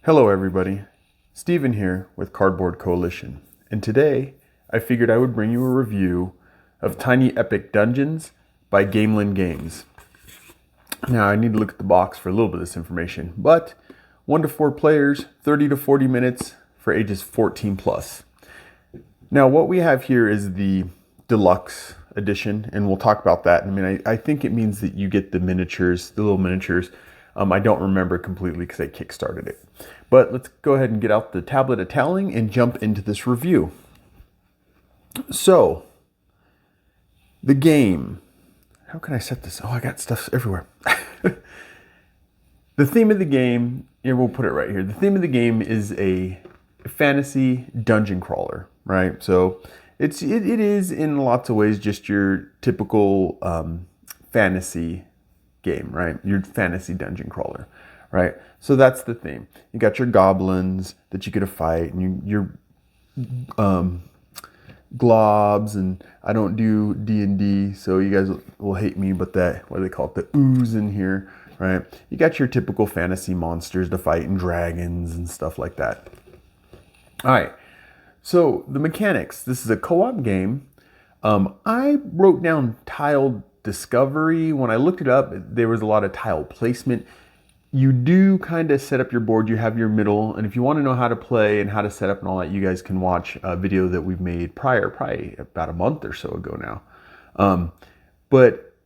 Hello everybody, Steven here with Cardboard Coalition, and today I figured I would bring you a review of Tiny Epic Dungeons by Gamelyn Games. Now I need to look at the box for a little bit of this information, but 1 to 4 players, 30 to 40 minutes for ages 14 plus. Now what we have here is the deluxe edition, and we'll talk about that. I think it means that you get the miniatures, the little miniatures. I don't remember completely because I kickstarted it. But let's go ahead and get out the tablet of toweling and jump into this review. So, the game. How can I set this? Oh, I got stuff everywhere. The theme of the game, here we'll put it right here. The theme of the game is a fantasy dungeon crawler, right? So it is in lots of ways just your typical fantasy game, right? Your fantasy dungeon crawler, right? So that's the theme. You got your goblins that you get to fight, and your globs, and I don't do D&D, so you guys will hate me, but that, what do they call it? The ooze in here, right? You got your typical fantasy monsters to fight, and dragons and stuff like that. All right. So the mechanics. This is a co-op game. I wrote down tiled discovery. When I looked it up, there was a lot of tile placement. You do kind of set up your board. You have your middle, and if you want to know how to play and how to set up and all that, you guys can watch a video that we've made probably about a month or so ago now. But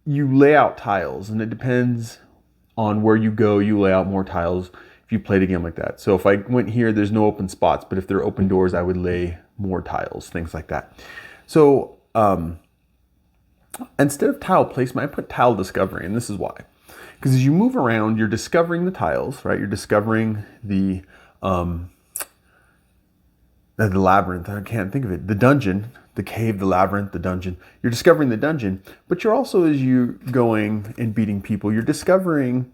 you lay out tiles, and it depends on where you go. You lay out more tiles if you played a game like that. So if I went here, there's no open spots, but if there are open doors, I would lay more tiles, things like that. So instead of tile placement, I put tile discovery, and this is why. Because as you move around, you're discovering the tiles, right? You're discovering the labyrinth. I can't think of it. The dungeon, the cave, the labyrinth, the dungeon. You're discovering the dungeon, but you're also, as you're going and beating people, you're discovering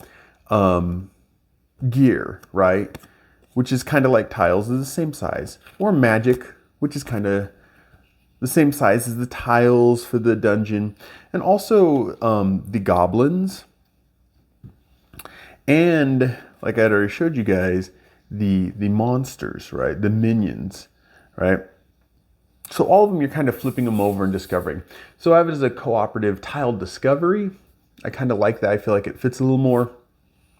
gear, right? Which is kind of like tiles, is the same size. Or magic, which is kind of the same size as the tiles for the dungeon. And also the goblins. And like I already showed you guys, the monsters, right? The minions, right? So all of them, you're kind of flipping them over and discovering. So I have it as a cooperative tile discovery. I kind of like that. I feel like it fits a little more.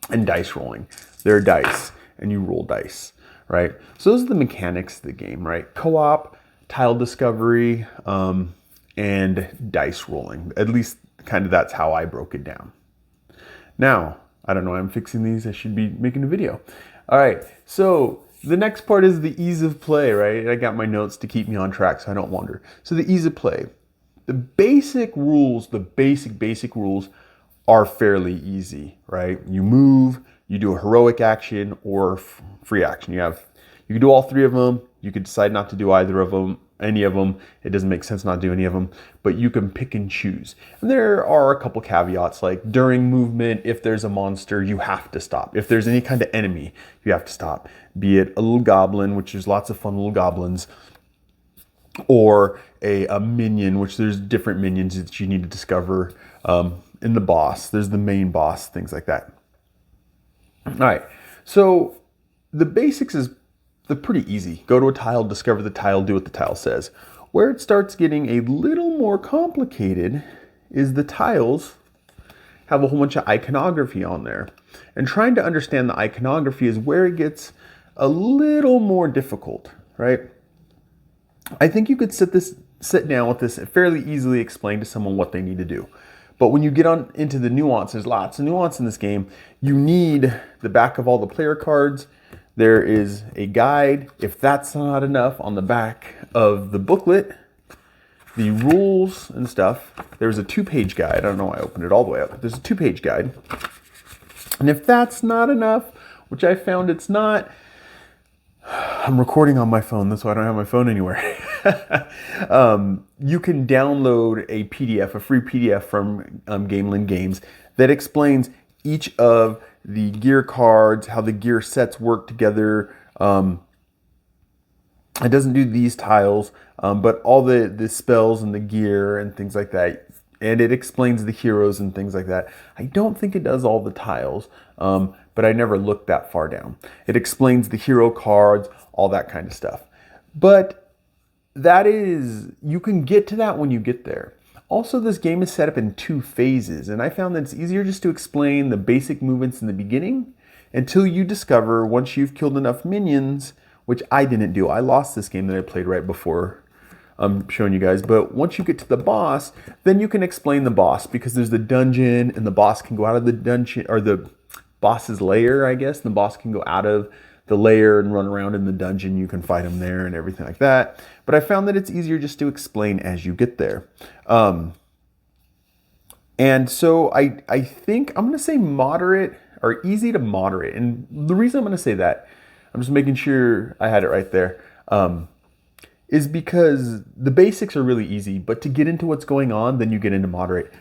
And dice rolling. There are dice, and you roll dice, right? So those are the mechanics of the game, right? Co-op, tile discovery, and dice rolling. At least kind of that's how I broke it down. Now, I don't know why I'm fixing these. I should be making a video. All right, so the next part is the ease of play, right? I got my notes to keep me on track so I don't wander. So the ease of play. The basic rules, the basic rules are fairly easy, right? You move, you do a heroic action or free action. You can do all 3 of them. You could decide not to do either of them, any of them. It doesn't make sense not to do any of them, but you can pick and choose. And there are a couple caveats, like during movement, if there's a monster, you have to stop. If there's any kind of enemy, you have to stop. Be it a little goblin, which there's lots of fun little goblins, or a minion, which there's different minions that you need to discover. In the boss, there's the main boss, things like that. All right, so the basics is pretty easy. Go to a tile, discover the tile, do what the tile says. Where it starts getting a little more complicated is the tiles have a whole bunch of iconography on there. And trying to understand the iconography is where it gets a little more difficult, right? I think you could sit down with this and fairly easily explain to someone what they need to do. But when you get on into the nuance, there's lots of nuance in this game. You need the back of all the player cards. There is a guide. If that's not enough, on the back of the booklet, the rules and stuff, there's a 2-page guide. I don't know why I opened it all the way up. There's a 2-page guide. And if that's not enough, which I found it's not, I'm recording on my phone. That's why I don't have my phone anywhere. You can download a PDF, a free PDF from Gamelyn Games that explains each of the gear cards, how the gear sets work together. It doesn't do these tiles, but all the spells and the gear and things like that. And it explains the heroes and things like that. I don't think it does all the tiles, but I never looked that far down. It explains the hero cards, all that kind of stuff. But you can get to that when you get there. Also, this game is set up in 2 phases, and I found that it's easier just to explain the basic movements in the beginning until you discover, once you've killed enough minions, which I didn't do. I lost this game that I played right before I'm showing you guys. But once you get to the boss, then you can explain the boss, because there's the dungeon and the boss can go out of the dungeon, or the boss's lair, I guess. The boss can go out of the lair and run around in the dungeon. You can fight him there and everything like that. But I found that it's easier just to explain as you get there. And so I think I'm going to say moderate, or easy to moderate. And the reason I'm going to say that, I'm just making sure I had it right there, is because the basics are really easy, but to get into what's going on, then you get into moderate.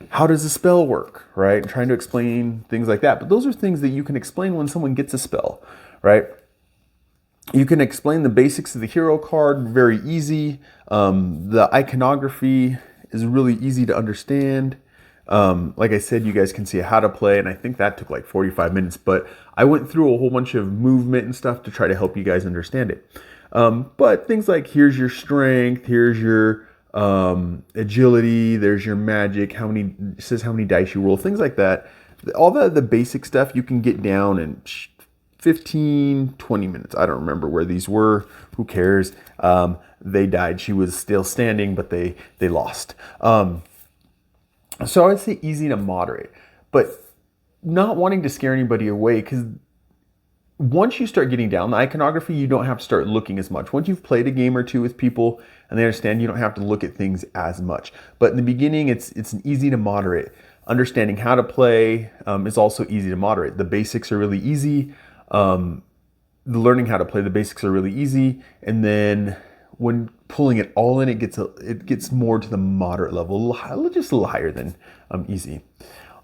How does a spell work, right? Trying to explain things like that. But those are things that you can explain when someone gets a spell, right? You can explain the basics of the hero card, very easy. The iconography is really easy to understand. Like I said, you guys can see how to play, and I think that took like 45 minutes, but I went through a whole bunch of movement and stuff to try to help you guys understand it. But things like, here's your strength, here's your agility, there's your magic, it says how many dice you roll, things like that. All the basic stuff you can get down in 15, 20 minutes. I don't remember where these were. Who cares? They died. She was still standing, but they lost. So I would say easy to moderate, but not wanting to scare anybody away, because once you start getting down the iconography, you don't have to start looking as much. Once you've played a game or two with people and they understand, you don't have to look at things as much. But in the beginning, it's an easy to moderate. Understanding how to play is also easy to moderate. The basics are really easy. The learning how to play the basics are really easy. And then when pulling it all in, it gets more to the moderate level, just a little higher than easy.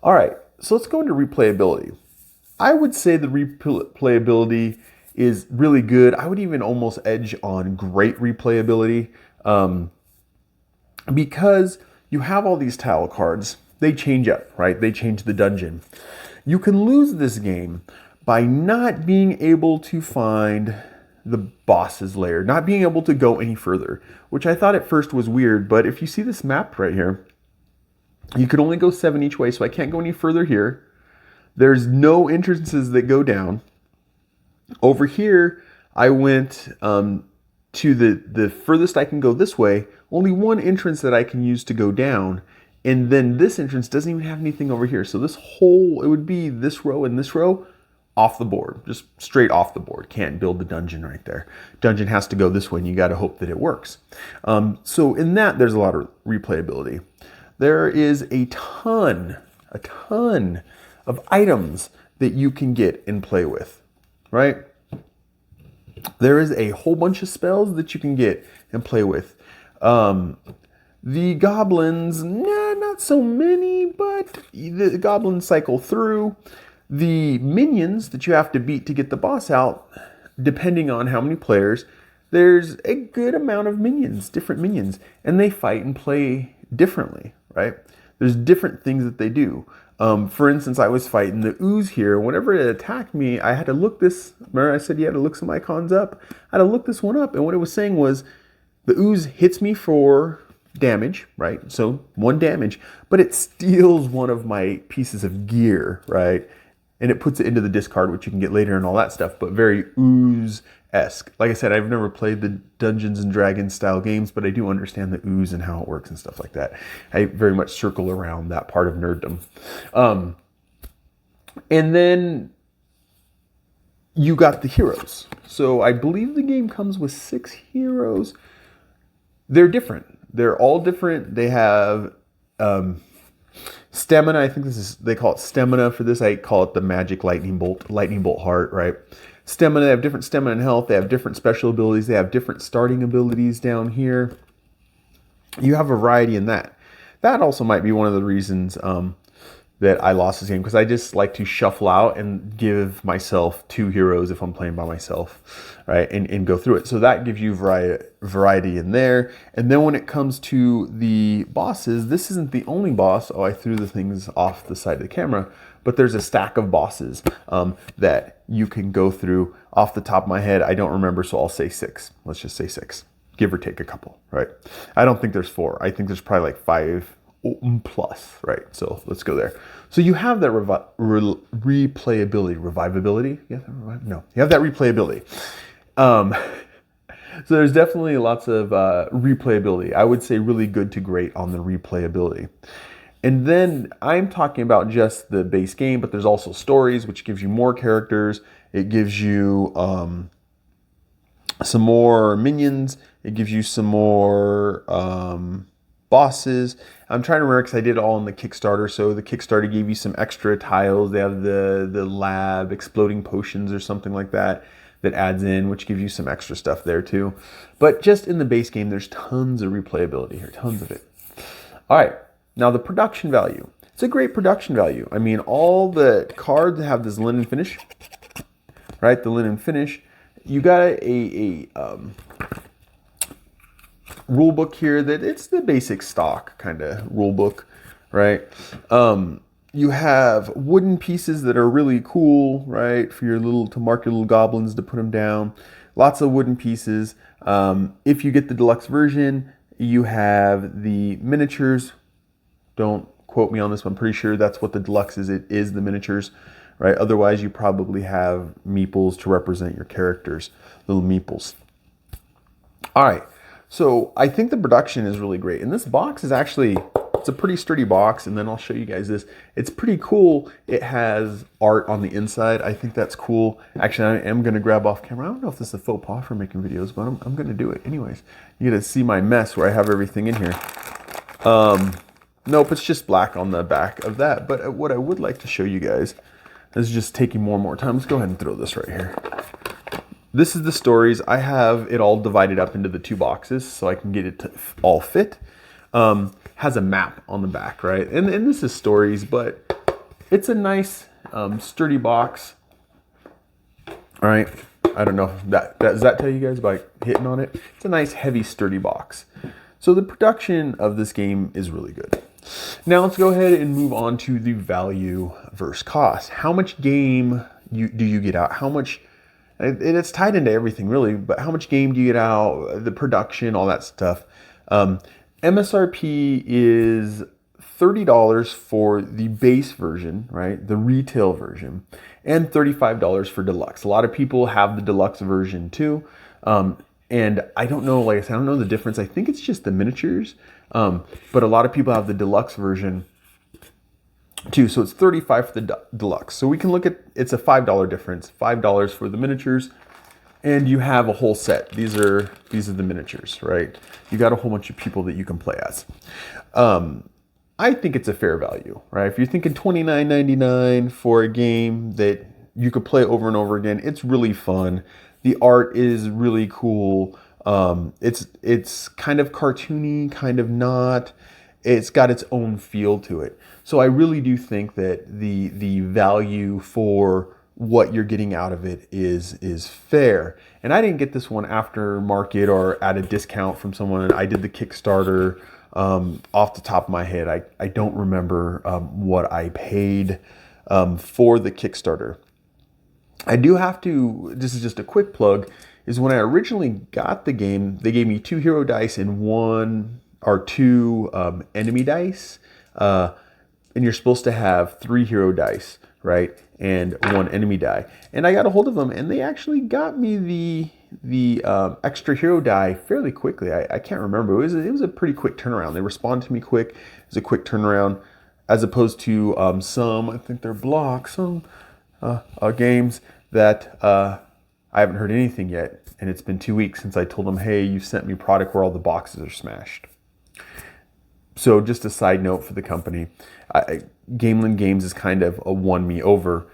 All right, so let's go into replayability. I would say the replayability is really good. I would even almost edge on great replayability, because you have all these tile cards. They change up, right? They change the dungeon. You can lose this game by not being able to find the boss's lair, not being able to go any further, which I thought at first was weird. But if you see this map right here, you can only go 7 each way, so I can't go any further here. There's no entrances that go down. Over here, I went to the furthest I can go this way. Only one entrance that I can use to go down. And then this entrance doesn't even have anything over here. So it would be this row and this row off the board. Just straight off the board. Can't build the dungeon right there. Dungeon has to go this way, and you got to hope that it works. So in that, there's a lot of replayability. There is a ton of items that you can get and play with, right? There is a whole bunch of spells that you can get and play with. The goblins, not so many, but the goblins cycle through. The minions that you have to beat to get the boss out, depending on how many players, there's a good amount of minions, different minions, and they fight and play differently, right? There's different things that they do. For instance, I was fighting the ooze here. Whenever it attacked me, I had to look remember I said you had to look some icons up? I had to look this one up, and what it was saying was the ooze hits me for damage, right? So 1 damage, but it steals one of my pieces of gear, right? And it puts it into the discard, which you can get later and all that stuff, but very ooze-esque. Like I said, I've never played the Dungeons and Dragons style games, but I do understand the ooze and how it works and stuff like that. I very much circle around that part of nerddom. And then you got the heroes. So I believe the game comes with 6 heroes. They're different. They're all different. They have stamina. I think they call it stamina for this. I call it the magic lightning bolt heart, right? Stamina, they have different stamina and health. They have different special abilities. They have different starting abilities down here. You have a variety in that. That also might be one of the reasons that I lost this game, because I just like to shuffle out and give myself 2 heroes if I'm playing by myself, right? And go through it. So that gives you variety in there. And then when it comes to the bosses, this isn't the only boss. Oh, I threw the things off the side of the camera. but there's a stack of bosses that you can go through. Off the top of my head, I don't remember, so I'll say 6. Let's just say 6, give or take a couple, right? I don't think there's 4. I think there's probably like 5 plus, right? So let's go there. So you have that replayability, revivability. Yeah, no, you have that replayability. So there's definitely lots of replayability. I would say really good to great on the replayability. And then I'm talking about just the base game, but there's also stories, which gives you more characters. It gives you some more minions. It gives you some more bosses. I'm trying to remember because I did it all in the Kickstarter. So the Kickstarter gave you some extra tiles. They have the lab, exploding potions or something like that adds in, which gives you some extra stuff there too. But just in the base game, there's tons of replayability here, tons of it. All right, now the production value. It's a great production value. I mean, all the cards have this linen finish, right? The linen finish. You got a rule book here that it's the basic stock kind of rule book, right? You have wooden pieces that are really cool, right? For your to mark your little goblins to put them down. Lots of wooden pieces. If you get the deluxe version, you have the miniatures. Don't quote me on this one. I'm pretty sure that's what the deluxe is. It is the miniatures, right? Otherwise, you probably have meeples to represent your characters, little meeples. All right. So I think the production is really great. And this box is actually, it's a pretty sturdy box. And then I'll show you guys this. It's pretty cool. It has art on the inside. I think that's cool. Actually, I am going to grab off camera. I don't know if this is a faux pas for making videos, but I'm going to do it anyways. You get to see my mess where I have everything in here. Nope, it's just black on the back of that. But what I would like to show you guys is just taking more and more time. Let's go ahead and throw this right here. This is the stories. I have it all divided up into the 2 boxes so I can get it to all fit. Has a map on the back, right? And this is stories, but it's a nice sturdy box. All right. I don't know if does that tell you guys by hitting on it? It's a nice heavy sturdy box. So the production of this game is really good. Now let's go ahead and move on to the value versus cost. How much game do you get out? How much? And it's tied into everything really, but how much game do you get out, the production, all that stuff. MSRP is $30 for the base version, right? The retail version, and $35 for deluxe. A lot of people have the deluxe version too. And I don't know, like I said, I don't know the difference. I think it's just the miniatures, but a lot of people have the deluxe version too. So it's $35 for the deluxe. So we can look at, it's a $5 difference, $5 for the miniatures, and you have a whole set. These are the miniatures, right? You got a whole bunch of people that you can play as. I think it's a fair value, right? If you're thinking $29.99 for a game that you could play over and over again, it's really fun. The art is really cool. It's kind of cartoony, kind of not. It's got its own feel to it. So I really do think that the value for what you're getting out of it is fair. And I didn't get this one after market or at a discount from someone. I did the Kickstarter. Off the top of my head, I don't remember what I paid for the Kickstarter. I do have to, this is just a quick plug, is when I originally got the game, they gave me 2 hero dice and 2 enemy dice. And you're supposed to have 3 hero dice, right? And 1 enemy die. And I got a hold of them and they actually got me the extra hero die fairly quickly. I can't remember. It was a pretty quick turnaround. They responded to me quick. It was a quick turnaround as opposed to some, I think they're blocks, some games that I haven't heard anything yet. And it's been 2 weeks since I told them, hey, you sent me product where all the boxes are smashed. So just a side note for the company, Gamelyn Games is kind of won me over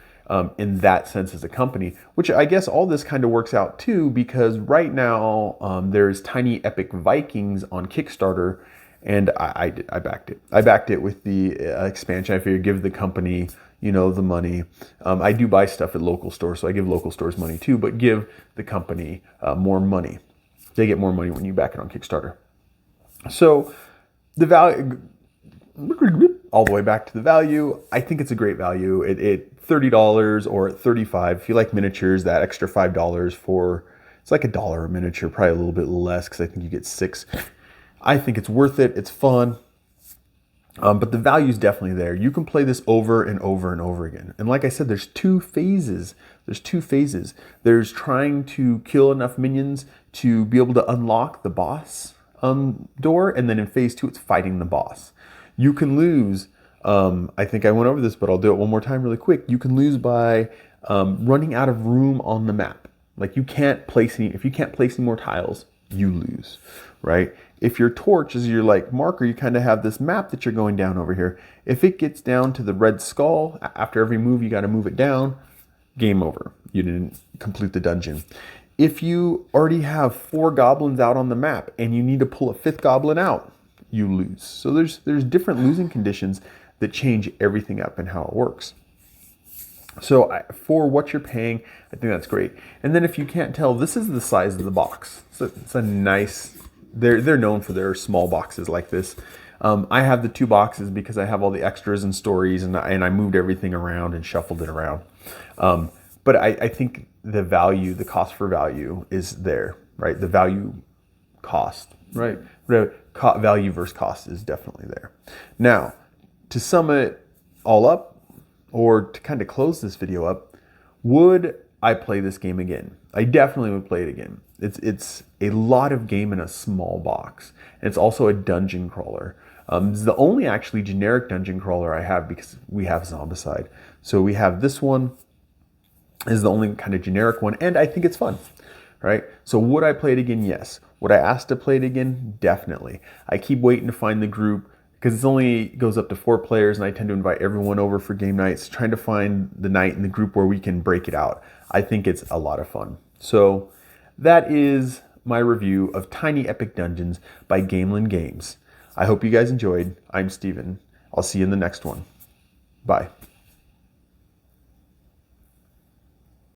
in that sense as a company, which I guess all this kind of works out too, because right now there's Tiny Epic Vikings on Kickstarter, and I backed it. I backed it with the expansion. I figured give the company, the money. I do buy stuff at local stores, so I give local stores money too, but give the company more money. They get more money when you back it on Kickstarter. So the value, all the way back to the value, I think it's a great value. It $30 or $35. If you like miniatures, that extra $5 for, it's like $1 a miniature, probably a little bit less because I think you get 6. I think it's worth it. It's fun. But the value is definitely there. You can play this over and over and over again. And like I said, there's 2 phases. There's trying to kill enough minions to be able to unlock the boss door. And then in phase 2, it's fighting the boss. You can lose, I think I went over this, but I'll do it one more time really quick. You can lose by running out of room on the map. Like if you can't place any more tiles, you lose, right? If your torch is your like marker, you kind of have this map that you're going down over here. If it gets down to the red skull, after every move, you got to move it down, game over. You didn't complete the dungeon. If you already have 4 goblins out on the map and you need to pull a 5th goblin out, you lose. So there's different losing conditions that change everything up and how it works. So for what you're paying, I think that's great. And then if you can't tell, this is the size of the box. So it's a nice, they're known for their small boxes like this. I have the 2 boxes because I have all the extras and stories, and I moved everything around and shuffled it around. But I think the value, the cost for value is there, right? The value cost, right? Value versus cost is definitely there. Now, to sum it all up, or to kind of close this video up, would I play this game again? I definitely would play it again. It's a lot of game in a small box. And it's also a dungeon crawler. It's the only actually generic dungeon crawler I have because we have Zombicide. So we have this one is the only kind of generic one, and I think it's fun, right? So would I play it again? Yes. Would I ask to play it again? Definitely. I keep waiting to find the group because it only goes up to 4 players, and I tend to invite everyone over for game nights, trying to find the night in the group where we can break it out. I think it's a lot of fun. So that is my review of Tiny Epic Dungeons by Gamelyn Games. I hope you guys enjoyed. I'm Steven. I'll see you in the next one. Bye.